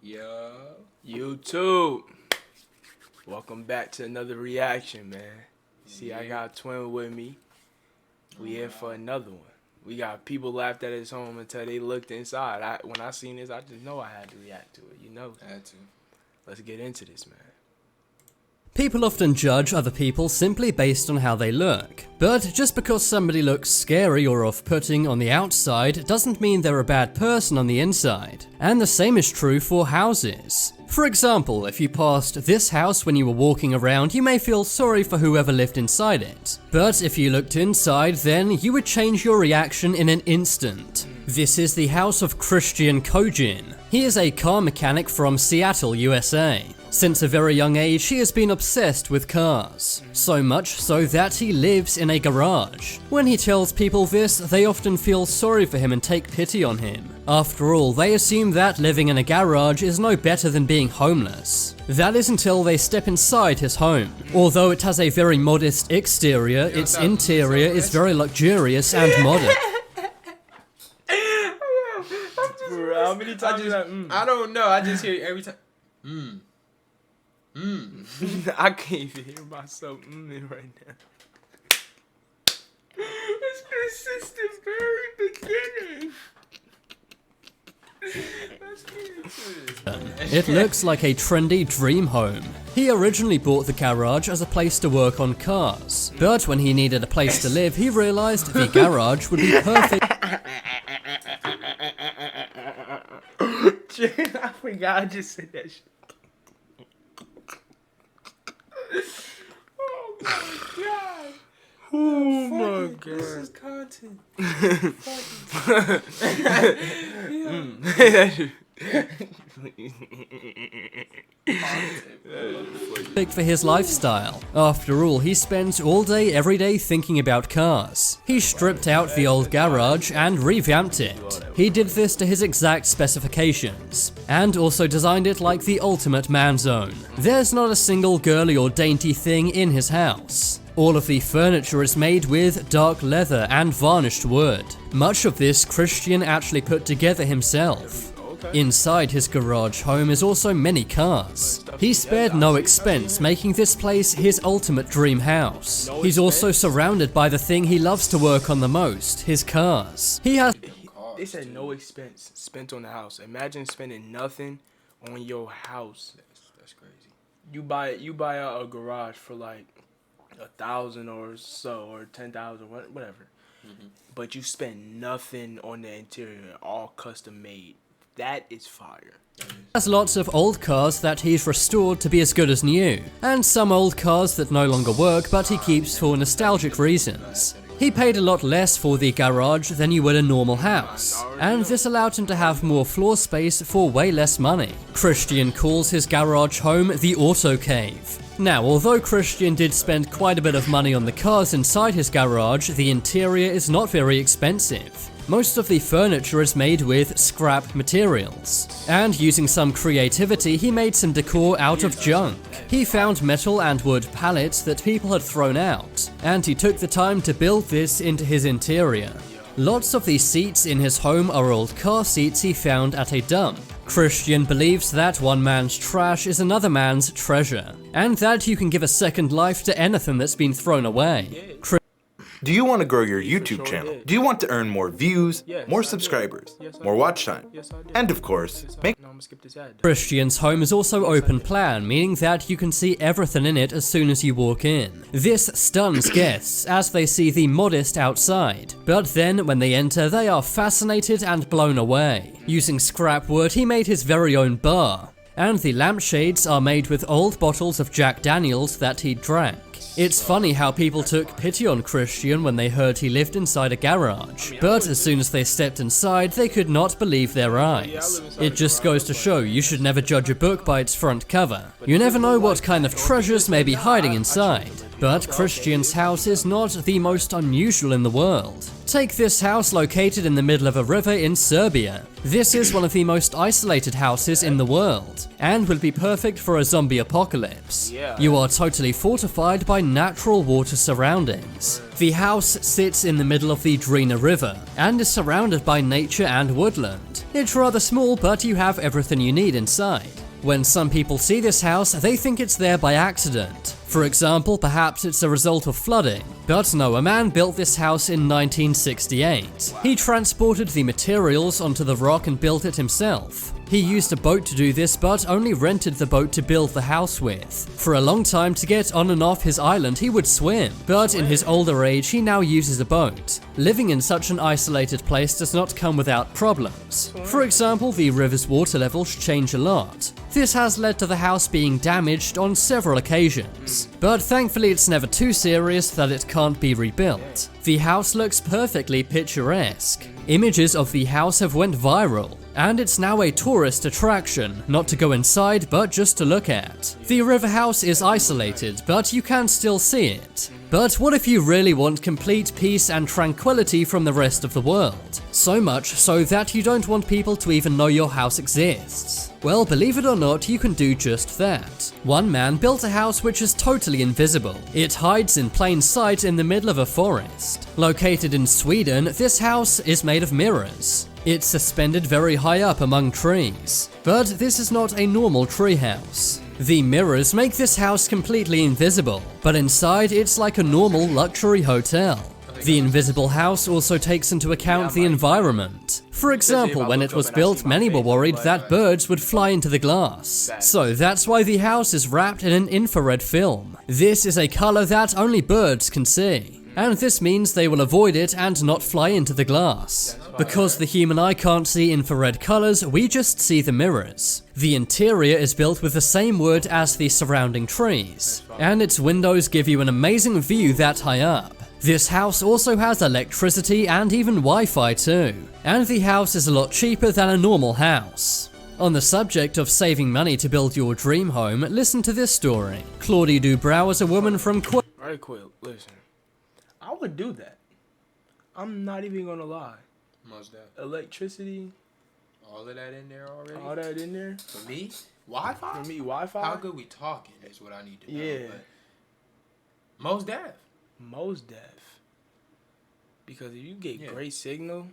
Yo. YouTube. Welcome back to another reaction, man. See, I got Twin with me. We in for another one. We got people laughed at his home until they looked inside. When I seen this, I just know I had to react to it, you know? I had to. Let's get into this, man. People often judge other people simply based on how they look. But just because somebody looks scary or off-putting on the outside doesn't mean they're a bad person on the inside. And the same is true for houses. For example, if you passed this house when you were walking around, you may feel sorry for whoever lived inside it. But if you looked inside, then you would change your reaction in an instant. This is the house of Christian Kojin. He is a car mechanic from Seattle, USA. Since a very young age, he has been obsessed with cars. So much so that he lives in a garage. When he tells people this, they often feel sorry for him and take pity on him. After all, they assume that living in a garage is no better than being homeless. That is until they step inside his home. Although it has a very modest exterior, its interior is very luxurious and modern. How many times I don't know. I just hear it every time. I can't even hear myself right now. It's since the very beginning. Let's get into this. It looks like a trendy dream home. He originally bought the garage as a place to work on cars, but when he needed a place to live, he realized the garage would be perfect. I forgot I just said that shit. Oh my god. Oh my god. This is content. Perfect for his lifestyle. After all, he spends all day every day thinking about cars. He stripped out the old garage and revamped it. He did this to his exact specifications, and also designed it like the ultimate man zone. There's not a single girly or dainty thing in his house. All of the furniture is made with dark leather and varnished wood. Much of this Christian actually put together himself. Inside his garage home is also many cars. He spared no expense, making this place his ultimate dream house. He's also surrounded by the thing he loves to work on the most, his cars. He has... They said no expense spent on the house. Imagine spending nothing on your house. That's crazy. You buy a garage for like 1,000 or so, or 10,000, whatever. But you spend nothing on the interior, all custom made. That is fire. Has lots of old cars that he's restored to be as good as new, and some old cars that no longer work but he keeps for nostalgic reasons. He paid a lot less for the garage than you would a normal house, and this allowed him to have more floor space for way less money. Christian calls his garage home the Auto Cave. Now, although Christian did spend quite a bit of money on the cars inside his garage, the interior is not very expensive. Most of the furniture is made with scrap materials, and using some creativity, he made some decor out of junk. He found metal and wood pallets that people had thrown out, and he took the time to build this into his interior. Lots of the seats in his home are old car seats he found at a dump. Christian believes that one man's trash is another man's treasure, and that you can give a second life to anything that's been thrown away. Do you want to grow your YouTube channel? Do you want to earn more views, more subscribers, more watch time? And of course, make... Christian's home is also open plan, meaning that you can see everything in it as soon as you walk in. This stuns guests as they see the modest outside, but then when they enter they are fascinated and blown away. Using scrap wood, he made his very own bar, and the lampshades are made with old bottles of Jack Daniels that he drank. It's funny how people took pity on Christian when they heard he lived inside a garage, but as soon as they stepped inside, they could not believe their eyes. It just goes to show you should never judge a book by its front cover. You never know what kind of treasures may be hiding inside. But Christian's house is not the most unusual in the world. Take this house located in the middle of a river in Serbia. This is one of the most isolated houses in the world, and would be perfect for a zombie apocalypse. You are totally fortified by natural water surroundings. The house sits in the middle of the Drina River, and is surrounded by nature and woodland. It's rather small, but you have everything you need inside. When some people see this house, they think it's there by accident. For example, perhaps it's a result of flooding. But no, a man built this house in 1968. He transported the materials onto the rock and built it himself. He used a boat to do this, but only rented the boat to build the house with. For a long time, to get on and off his island, he would swim. But in his older age, he now uses a boat. Living in such an isolated place does not come without problems. For example, the river's water levels change a lot. This has led to the house being damaged on several occasions. But thankfully, it's never too serious that it can't be rebuilt. The house looks perfectly picturesque. Images of the house have went viral, and it's now a tourist attraction, not to go inside but just to look at. The river house is isolated, but you can still see it. But what if you really want complete peace and tranquility from the rest of the world? So much so that you don't want people to even know your house exists. Well, believe it or not, you can do just that. One man built a house which is totally invisible. It hides in plain sight in the middle of a forest. Located in Sweden, this house is made of mirrors. It's suspended very high up among trees. But this is not a normal tree house. The mirrors make this house completely invisible, but inside it's like a normal luxury hotel. The invisible house also takes into account the environment. For example, when it was built, many were worried that birds would fly into the glass. So that's why the house is wrapped in an infrared film. This is a color that only birds can see. And this means they will avoid it and not fly into the glass. Because the human eye can't see infrared colors, we just see the mirrors. The interior is built with the same wood as the surrounding trees, and its windows give you an amazing view that high up. This house also has electricity and even Wi-Fi too, and the house is a lot cheaper than a normal house. On the subject of saving money to build your dream home, listen to this story. Claudie Dubrow is a woman from Alright, Quill, listen. I would do that. I'm not even gonna lie. Most that. Electricity. All of that in there already? All that in there. For me? Wi-Fi? For me, Wi-Fi. How good we talking is what I need to know. Yeah. But most def. Most def. Because if you get great signal,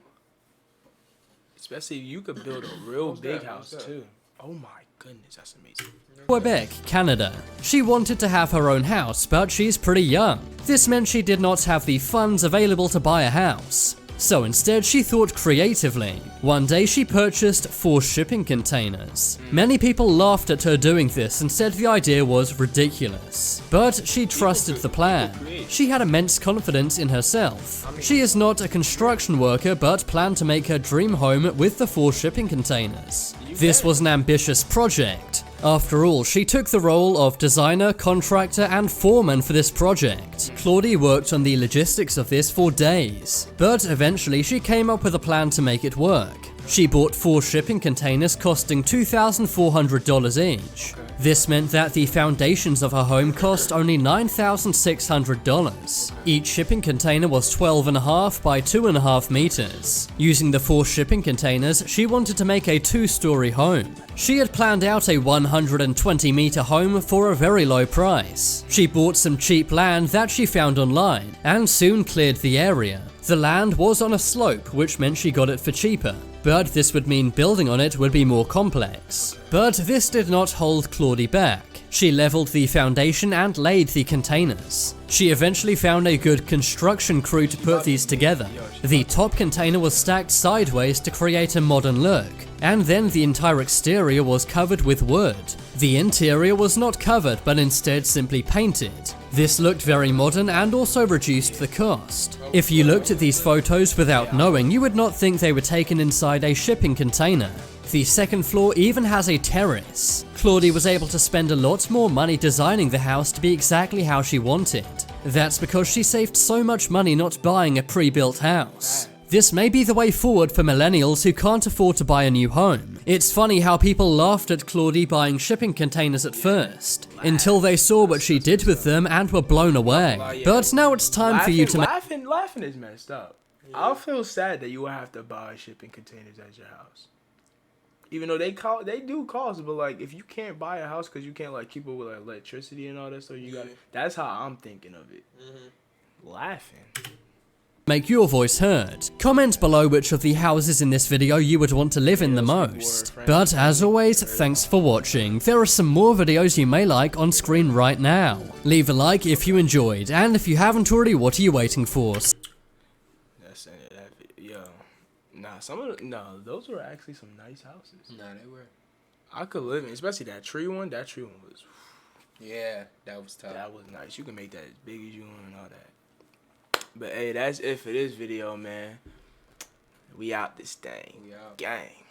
especially if you could build a real big house too. Oh my goodness, that's amazing. Quebec, Canada. She wanted to have her own house, but she's pretty young. This meant she did not have the funds available to buy a house. So instead, she thought creatively. One day, she purchased 4 shipping containers. Many people laughed at her doing this and said the idea was ridiculous. But she trusted the plan. She had immense confidence in herself. She is not a construction worker, but planned to make her dream home with the 4 shipping containers. This was an ambitious project. After all, she took the role of designer, contractor, and foreman for this project. Claudie worked on the logistics of this for days, but eventually she came up with a plan to make it work. She bought 4 shipping containers costing $2,400 each. This meant that the foundations of her home cost only $9,600. Each shipping container was 12.5 by 2.5 meters. Using the 4 shipping containers, she wanted to make a 2-story home. She had planned out a 120-meter home for a very low price. She bought some cheap land that she found online and soon cleared the area. The land was on a slope, which meant she got it for cheaper. But this would mean building on it would be more complex. But this did not hold Claudie back. She leveled the foundation and laid the containers. She eventually found a good construction crew to put these together. The top container was stacked sideways to create a modern look, and then the entire exterior was covered with wood. The interior was not covered, but instead simply painted. This looked very modern and also reduced the cost. If you looked at these photos without knowing, you would not think they were taken inside a shipping container. The second floor even has a terrace. Claudie was able to spend a lot more money designing the house to be exactly how she wanted. That's because she saved so much money not buying a pre-built house. This may be the way forward for millennials who can't afford to buy a new home. It's funny how people laughed at Claudie buying shipping containers at first, until they saw what she did with them and were blown away. But now it's time for you to laughing is messed up. I feel sad that you would have to buy shipping containers at your house. Even though they do cost, but like if you can't buy a house because you can't like keep it with like, electricity and all that, so you got that's how I'm thinking of it. Laughing. Make your voice heard. Comment below which of the houses in this video you would want to live in the most. But as always, thanks for watching. There are some more videos you may like on screen right now. Leave a like if you enjoyed, and if you haven't already, what are you waiting for? Those were actually some nice houses. Nah, they were. I could live in, especially that tree one. That tree one was. Yeah, that was tough. That was nice. You can make that as big as you want and all that. But hey, that's it for this video, man. We out this thing. We out. Gang.